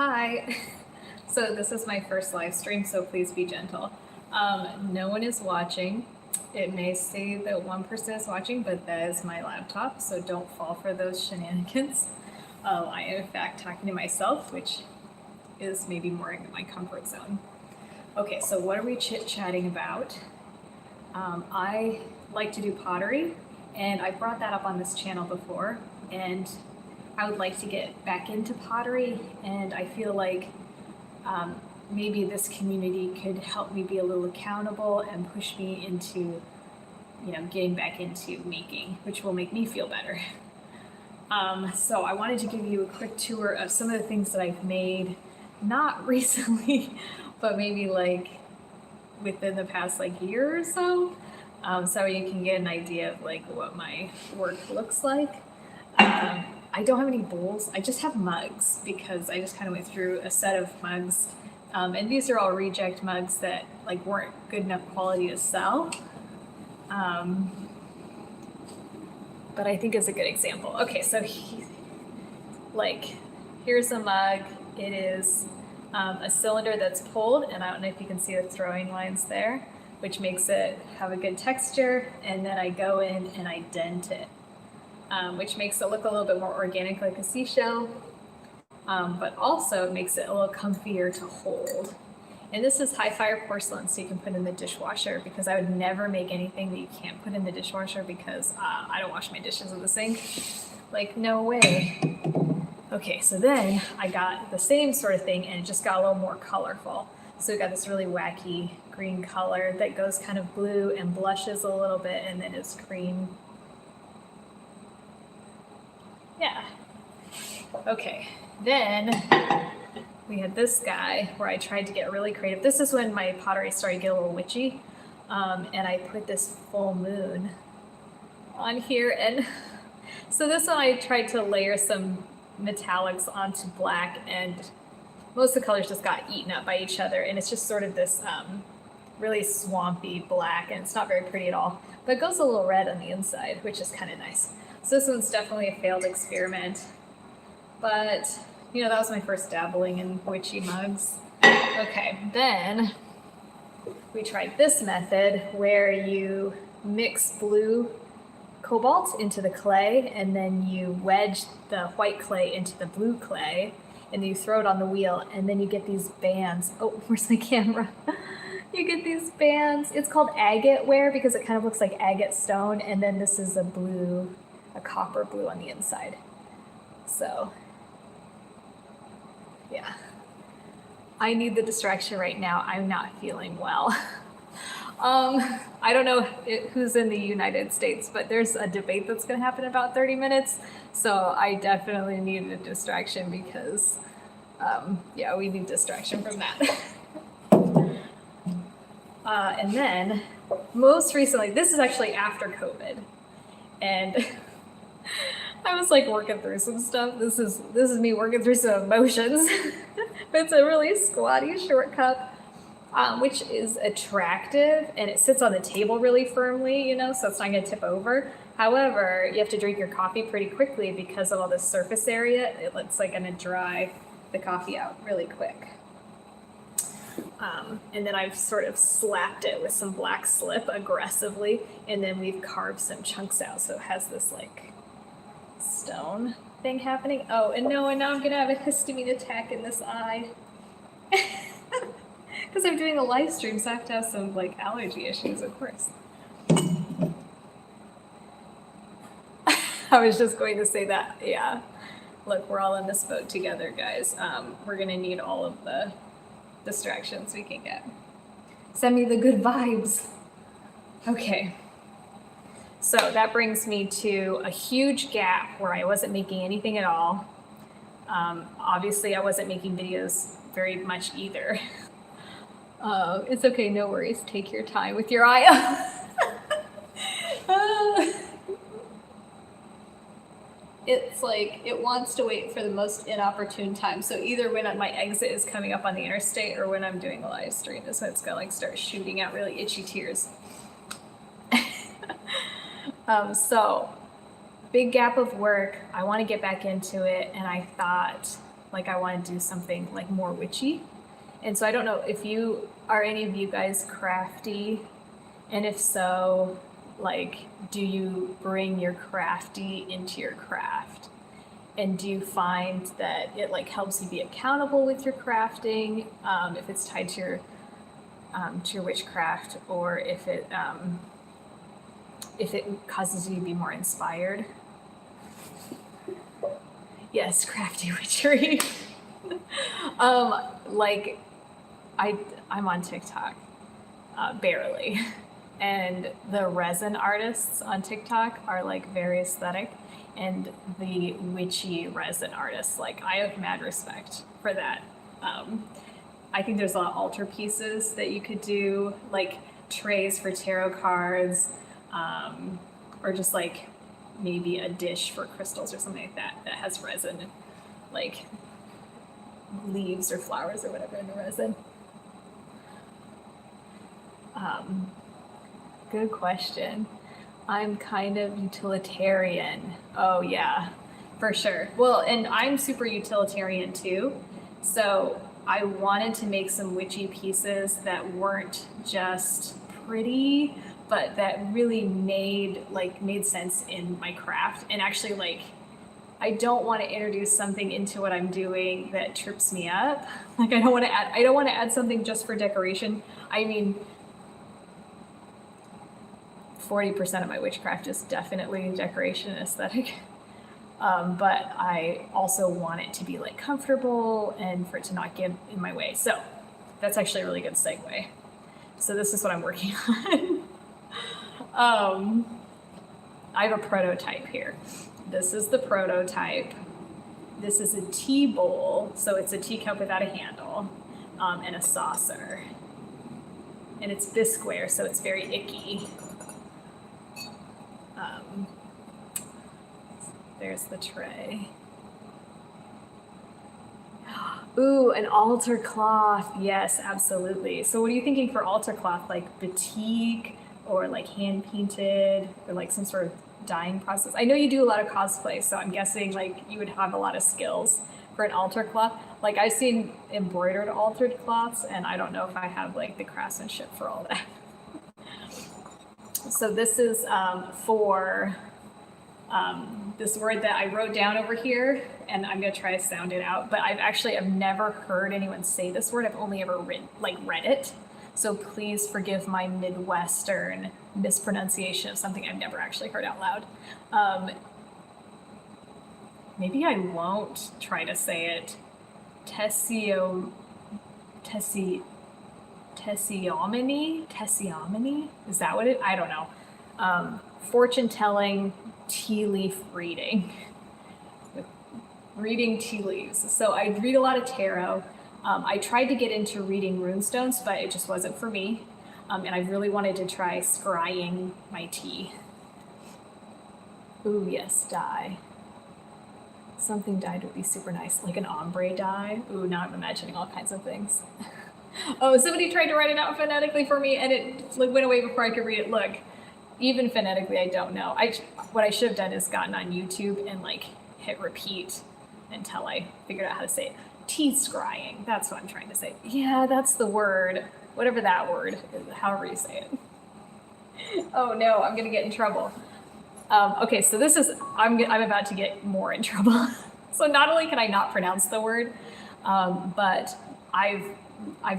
Hi. So this is my first live stream, so please be gentle. No one is watching. It may say that one person is watching, but that is my laptop, so don't fall for those shenanigans. I am in fact talking to myself, which is maybe more in my comfort zone. Okay, so what are we chit-chatting about? I like to do pottery, and I brought that up on this channel before, and I would like to get back into pottery, and I feel like maybe this community could help me be a little accountable and push me into, getting back into making, which will make me feel better. So I wanted to give you a quick tour of some of the things that I've made, not recently, but maybe like within the past year or so, so you can get an idea of like what my work looks like. I don't have any bowls. I just have mugs because I just kind of went through a set of mugs. And these are all reject mugs that weren't good enough quality to sell. But I think it's a good example. Okay, so here's a mug. It is a cylinder that's pulled, and I don't know if you can see the throwing lines there, which makes it have a good texture. And then I go in and I dent it. Which makes it look a little bit more organic, like a seashell, but also makes it a little comfier to hold. And this is high fire porcelain, so you can put in the dishwasher, because I would never make anything that you can't put in the dishwasher because I don't wash my dishes in the sink. Like, no way. Okay, so then I got the same sort of thing, and it just got a little more colorful. So we got this really wacky green color that goes kind of blue and blushes a little bit, and then is cream. Yeah. Okay, then we had this guy where I tried to get really creative. This is when my pottery started to get a little witchy. And I put this full moon on here. And so this one I tried to layer some metallics onto black, and most of the colors just got eaten up by each other. And it's just sort of this really swampy black, and it's not very pretty at all. But it goes a little red on the inside, which is kind of nice. So this one's definitely a failed experiment, but that was my first dabbling in witchy mugs. Okay, then we tried this method where you mix blue cobalt into the clay, and then you wedge the white clay into the blue clay, and you throw it on the wheel, and then you get these bands. Oh, where's my camera? You get these bands. It's called agate ware because it kind of looks like agate stone, and then this is a copper blue on the inside. So, yeah. I need the distraction right now. I'm not feeling well. I don't know who's in the United States, but there's a debate that's going to happen in about 30 minutes. So I definitely need a distraction because, yeah, we need distraction from that. And then, most recently, this is actually after COVID, and I was working through some stuff. This is me working through some emotions. It's a really squatty short cup, which is attractive, and it sits on the table really firmly, so it's not going to tip over. However, you have to drink your coffee pretty quickly because of all this surface area. It's going to dry the coffee out really quick. And then I've sort of slapped it with some black slip aggressively, and then we've carved some chunks out, so it has this stone thing happening. Oh, and now I'm gonna have a histamine attack in this eye because I'm doing a live stream, so I have to have some allergy issues, of course. I was just going to say that. Yeah, look, we're all in this boat together, guys. We're gonna need all of the distractions we can get. Send me the good vibes. Okay. So that brings me to a huge gap where I wasn't making anything at all. Obviously, I wasn't making videos very much either. It's okay, no worries. Take your time with your eye. It's it wants to wait for the most inopportune time. So either when my exit is coming up on the interstate or when I'm doing a live stream is when it's gonna start shooting out really itchy tears. So big gap of work. I want to get back into it, and I thought Like I want to do something like more witchy. And so I don't know if any of you guys crafty, and if so, like, do you bring your crafty into your craft? And do you find that it like helps you be accountable with your crafting, if it's tied to your witchcraft, or if it causes you to be more inspired? Yes, crafty witchery. Like I'm on TikTok, barely. And the resin artists on TikTok are like very aesthetic, and the witchy resin artists, like I have mad respect for that. I think there's a lot of altar pieces that you could do, like trays for tarot cards, or just like maybe a dish for crystals or something like that that has resin, like leaves or flowers or whatever in the resin. Good question. I'm kind of utilitarian. Oh yeah, for sure. Well, and I'm super utilitarian too. So I wanted to make some witchy pieces that weren't just pretty, but that really made sense in my craft. And actually, like, I don't want to introduce something into what I'm doing that trips me up. Like I don't want to add something just for decoration. I mean, 40% of my witchcraft is definitely decoration and aesthetic. But I also want it to be like comfortable and for it to not get in my way. So that's actually a really good segue. So this is what I'm working on. I have a prototype here. This is the prototype. This is a tea bowl. So it's a teacup without a handle, and a saucer. And it's bisqueware, so it's very icky. There's the tray. Ooh, an altar cloth. Yes, absolutely. So what are you thinking for altar cloth? Like batik, or like hand painted, or like some sort of dyeing process? I know you do a lot of cosplay, so I'm guessing like you would have a lot of skills for an altar cloth. Like I've seen embroidered altered cloths, and I don't know if I have like the craftsmanship for all that. So this is for this word that I wrote down over here, and I'm gonna try to sound it out, but I've never heard anyone say this word. I've only ever read it. So please forgive my Midwestern mispronunciation of something I've never actually heard out loud. Maybe I won't try to say it. Tessiomony? Is that what it? I don't know. Fortune telling, tea leaf reading. Reading tea leaves. So I read a lot of tarot. I tried to get into reading runestones, but it just wasn't for me. And I really wanted to try scrying my tea. Ooh, yes, dye. Something dyed would be super nice, like an ombre dye. Ooh, now I'm imagining all kinds of things. Oh, somebody tried to write it out phonetically for me, and it like went away before I could read it. Look, even phonetically, I don't know. What I should have done is gotten on YouTube and like hit repeat until I figured out how to say it. Tea scrying, that's what I'm trying to say. Yeah, that's the word. Whatever that word is, however you say it. Oh no, I'm gonna get in trouble. Okay, so I'm about to get more in trouble. So not only can I not pronounce the word, but I've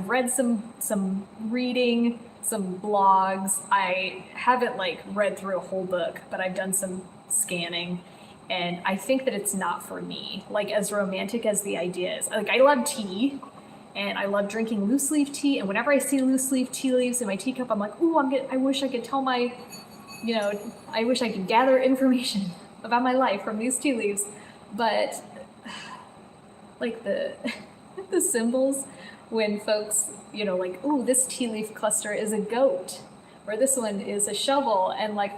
read some reading, some blogs. I haven't like read through a whole book, but I've done some scanning, and I think that it's not for me. Like as romantic as the idea is, like I love tea, and I love drinking loose leaf tea. And whenever I see loose leaf tea leaves in my teacup, I'm like, ooh, I wish I could tell my, I wish I could gather information about my life from these tea leaves. But like the symbols, when folks, like, ooh, this tea leaf cluster is a goat, or this one is a shovel, and like,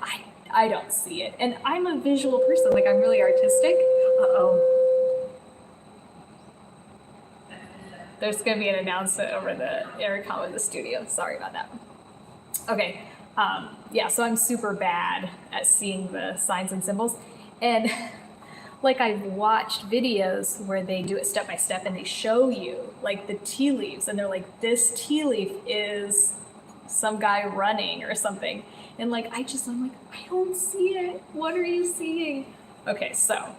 I don't see it. And I'm a visual person, like I'm really artistic. Uh-oh. There's gonna be an announcement over the intercom in the studio. Sorry about that. Okay, yeah, so I'm super bad at seeing the signs and symbols. And like I've watched videos where they do it step by step and they show you like the tea leaves and they're like, this tea leaf is some guy running or something. And like, I'm like, I don't see it. What are you seeing? Okay, so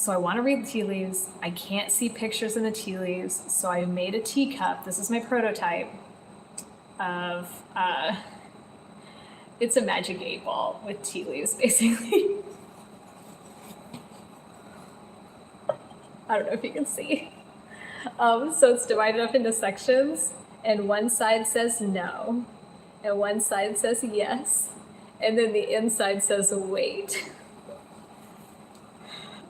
I want to read the tea leaves. I can't see pictures in the tea leaves. So I made a teacup. This is my prototype of, it's a magic 8-ball with tea leaves, basically. I don't know if you can see. So it's divided up into sections, and one side says no, and one side says yes, and then the inside says wait.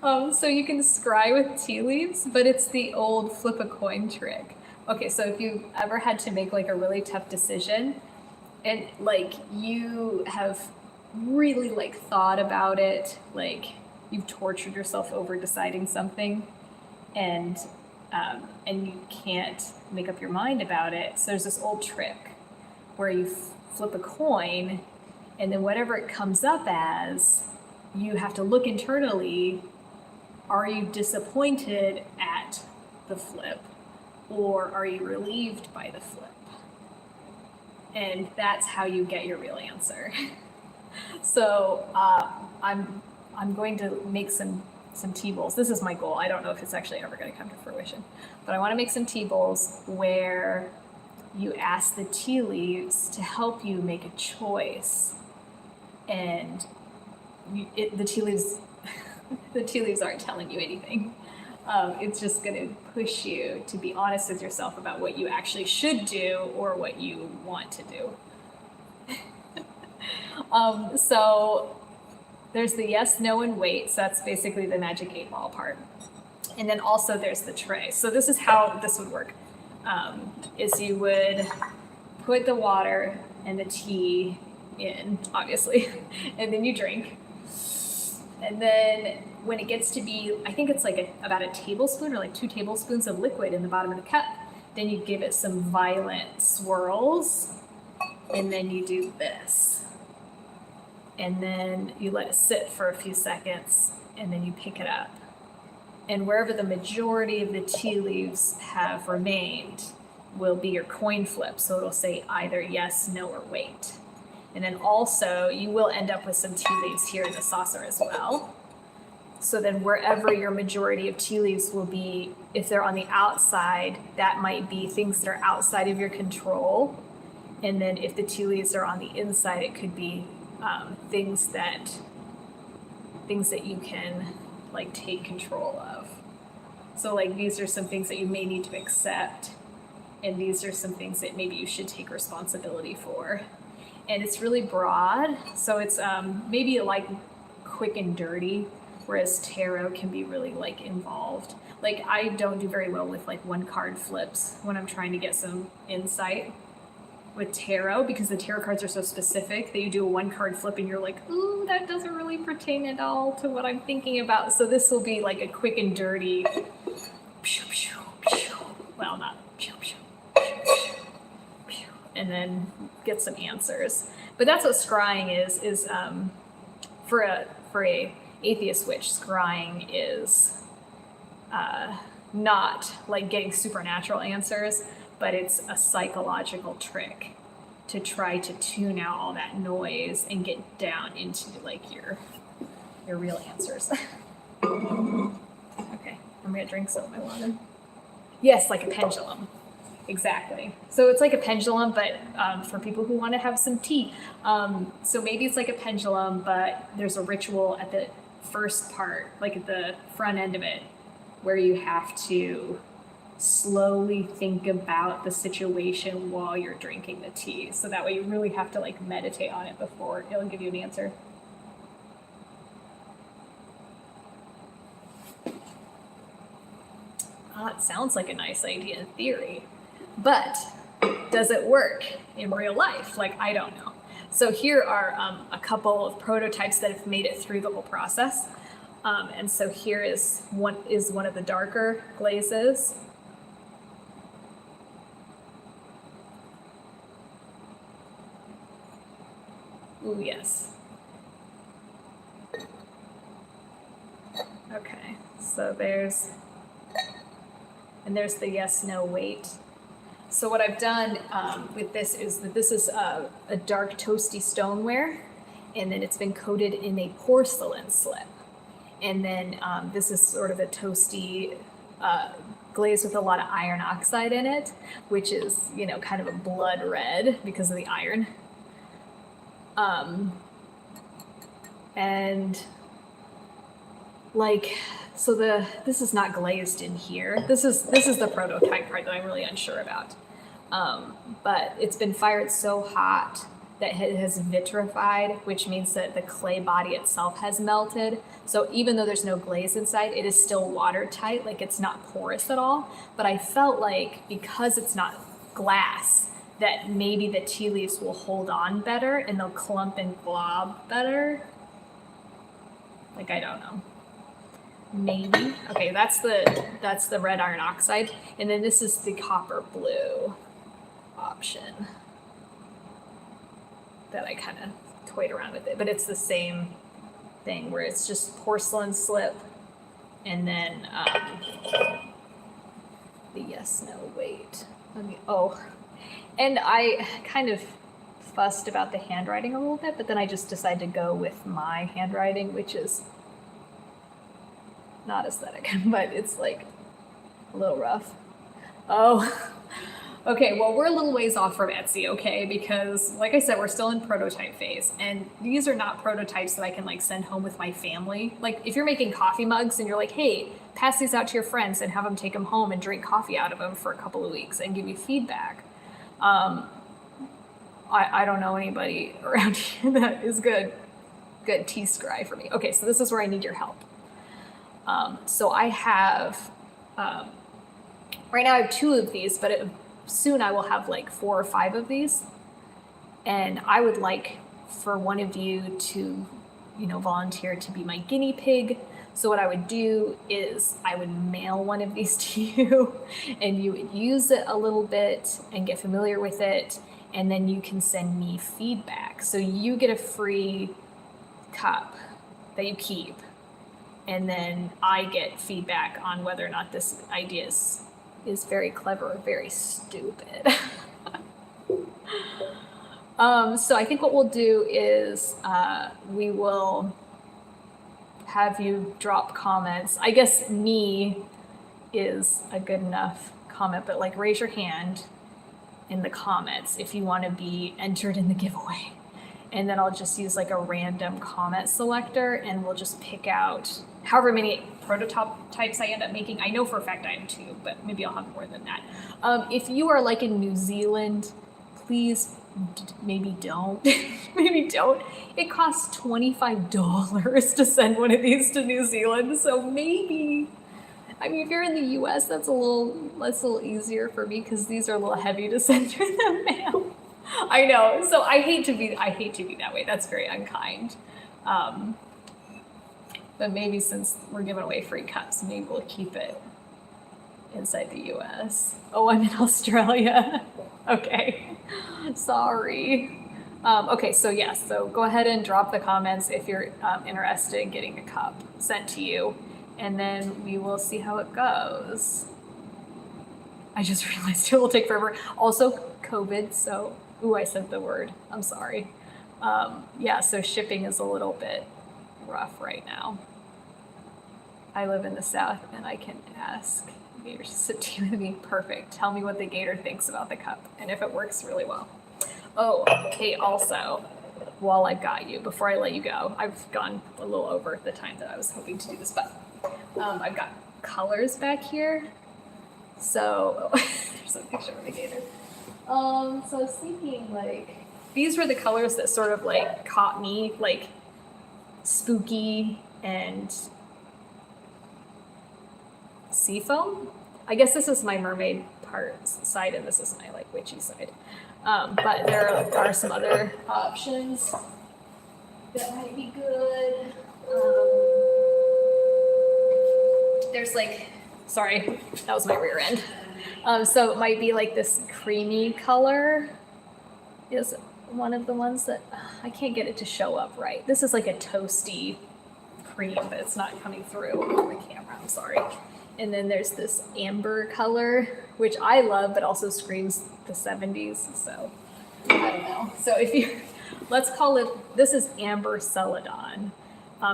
So you can scry with tea leaves, but it's the old flip a coin trick. Okay, so if you've ever had to make like a really tough decision, and like you have really like thought about it, like you've tortured yourself over deciding something, and you can't make up your mind about it. So there's this old trick where you flip a coin, and then whatever it comes up as, you have to look internally. Are you disappointed at the flip, or are you relieved by the flip? And that's how you get your real answer. So I'm going to make some tea bowls. This is my goal. I don't know if it's actually ever going to come to fruition, but I want to make some tea bowls where you ask the tea leaves to help you make a choice, and the tea leaves aren't telling you anything. It's just going to push you to be honest with yourself about what you actually should do or what you want to do. So there's the yes, no, and wait. So that's basically the magic 8-ball part. And then also there's the tray. So this is how this would work. Is you would put the water and the tea in, obviously, and then you drink. And then when it gets to be, I think it's like about a tablespoon or like 2 tablespoons of liquid in the bottom of the cup, then you give it some violent swirls, and then you do this. And then you let it sit for a few seconds, and then you pick it up. And wherever the majority of the tea leaves have remained will be your coin flip. So it'll say either yes, no, or wait. And then also you will end up with some tea leaves here in the saucer as well. So then wherever your majority of tea leaves will be, if they're on the outside, that might be things that are outside of your control. And then if the tea leaves are on the inside, it could be things that you can like take control of. So like these are some things that you may need to accept, and these are some things that maybe you should take responsibility for. And it's really broad, so it's maybe like quick and dirty, whereas tarot can be really like involved. Like I don't do very well with like 1-card flips when I'm trying to get some insight with tarot, because the tarot cards are so specific that you do a 1-card flip and you're like, ooh, that doesn't really pertain at all to what I'm thinking about. So this will be like a quick and dirty, well, not, and then get some answers. But that's what scrying is for a atheist witch, scrying is not like getting supernatural answers, but it's a psychological trick to try to tune out all that noise and get down into like your real answers. Okay, I'm gonna drink some of my water. Yes, like a pendulum. Exactly. So it's like a pendulum, but for people who want to have some tea. So maybe it's like a pendulum, but there's a ritual at the first part, like at the front end of it, where you have to slowly think about the situation while you're drinking the tea. So that way you really have to like meditate on it before it'll give you an answer. It sounds like a nice idea in theory, but does it work in real life? Like, I don't know. So here are a couple of prototypes that have made it through the whole process. And so here is one of the darker glazes. Ooh, yes. So there's the yes, no, wait. So what I've done with this is that this is a dark toasty stoneware, and then it's been coated in a porcelain slip. And then this is sort of a toasty glaze with a lot of iron oxide in it, which is, you know, kind of a blood red because of the iron. And like, so this is not glazed in here. This is the prototype part that I'm really unsure about. But it's been fired so hot that it has vitrified, which means that the clay body itself has melted. So even though there's no glaze inside, it is still watertight, like it's not porous at all. But I felt like because it's not glass, that maybe the tea leaves will hold on better and they'll clump and glob better. Like, I don't know. Maybe. Okay, that's the red iron oxide. And then this is the copper blue option that I kind of toyed around with it. But it's the same thing where it's just porcelain slip and then the yes, no, wait. And I kind of fussed about the handwriting a little bit, but then I just decided to go with my handwriting, which is not aesthetic, but it's like a little rough. Oh, okay. Well, we're a little ways off from Etsy, okay? Because like I said, we're still in prototype phase, and these are not prototypes that I can like send home with my family. Like if you're making coffee mugs and you're like, hey, pass these out to your friends and have them take them home and drink coffee out of them for a couple of weeks and give you feedback. I don't know anybody around here that is good tea scry for me. Okay, so this is where I need your help. So I have, right now I have 2 of these, but soon I will have like 4 or 5 of these. And I would like for one of you to, you know, volunteer to be my guinea pig. So what I would do is I would mail one of these to you and you would use it a little bit and get familiar with it. And then you can send me feedback. So you get a free cup that you keep. And then I get feedback on whether or not this idea is very clever or very stupid. So I think what we'll do is we will have you drop comments. I guess me is a good enough comment, but like raise your hand in the comments if you want to be entered in the giveaway. And then I'll just use like a random comment selector and we'll just pick out however many prototypes I end up making. I know for a fact I have 2, but maybe I'll have more than that. If you are like in New Zealand, please maybe don't. Maybe don't. It costs $25 to send one of these to New Zealand. So maybe, I mean, if you're in the US, that's a little easier for me because these are a little heavy to send through the mail. I know. So I hate to be that way. That's very unkind. But maybe since we're giving away free cups, maybe we'll keep it inside the US. Oh, I'm in Australia. Okay. Sorry. Okay, so yes, so go ahead and drop the comments if you're interested in getting a cup sent to you, and then we will see how it goes. I just realized it will take forever. Also, COVID, so, ooh, I said the word. I'm sorry. Yeah, so shipping is a little bit rough right now. I live in the South and I can ask gators to sit tea with me. Perfect. Tell me what the gator thinks about the cup and if it works really well. Oh, okay, also, while I've got you, before I let you go, I've gone a little over the time that I was hoping to do this, but I've got colors back here. So, there's a picture of a gator. So I was thinking, like, these were the colors that sort of, like, caught me, like, spooky and seafoam. I guess this is my mermaid side, and this is my, like, witchy side. But there are some other options that might be good. There's, like, sorry, that was my rear end. So it might be like this creamy color is one of the ones that I can't get it to show up right. This is like a toasty cream, but it's not coming through on the camera, I'm sorry. And then there's this amber color, which I love, but also screams the 70s, so I don't know. So if you, let's call it, this is amber celadon,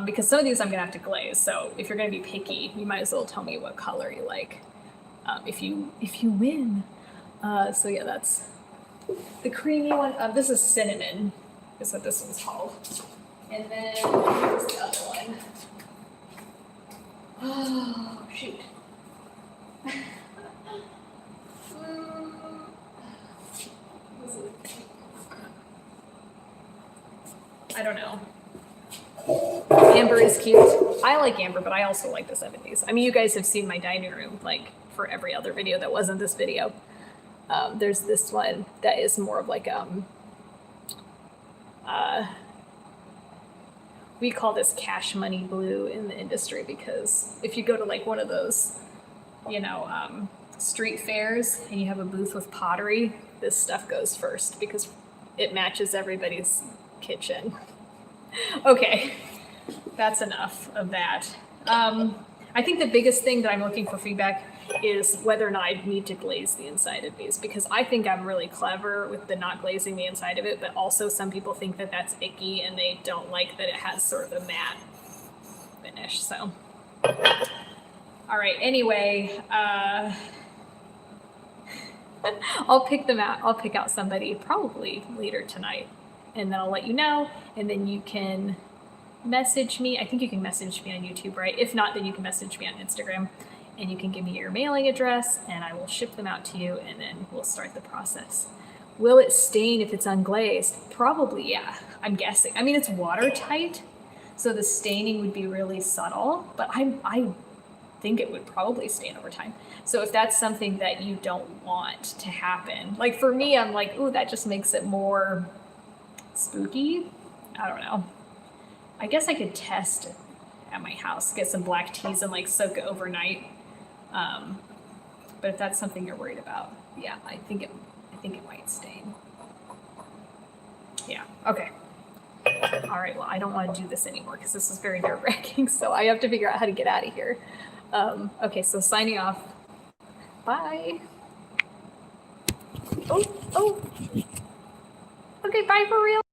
because some of these I'm gonna have to glaze, so if you're gonna be picky, you might as well tell me what color you like, if you win. So yeah, that's the creamy one. This is cinnamon, is what this one's called. And then here's the other one. Oh, shoot. I don't know. Amber is cute. I like amber, but I also like the 70s. I mean, you guys have seen my dining room, like, for every other video that wasn't this video. There's this one that is more of like, we call this cash money blue in the industry, because if you go to like one of those, you know, street fairs and you have a booth with pottery, this stuff goes first because it matches everybody's kitchen. Okay, that's enough of that. I think the biggest thing that I'm looking for feedback is whether or not I need to glaze the inside of these, because I think I'm really clever with the not glazing the inside of it, but also some people think that that's icky and they don't like that it has sort of a matte finish. So, all right, anyway, I'll pick them out. I'll pick out somebody probably later tonight, and then I'll let you know, and then you can message me. I think you can message me on YouTube, right? If not, then you can message me on Instagram, and you can give me your mailing address and I will ship them out to you, and then we'll start the process. Will it stain if it's unglazed? Probably, yeah, I'm guessing. I mean, it's watertight, so the staining would be really subtle, but I think it would probably stain over time. So if that's something that you don't want to happen, like for me, I'm like, ooh, that just makes it more spooky. I don't know. I guess I could test it at my house, get some black teas and like soak it overnight. But if that's something you're worried about, yeah, I think it might stain. Yeah, okay. All right, well, I don't want to do this anymore because this is very nerve-wracking, so I have to figure out how to get out of here. Okay, so signing off. Bye. Oh. Okay, bye for real.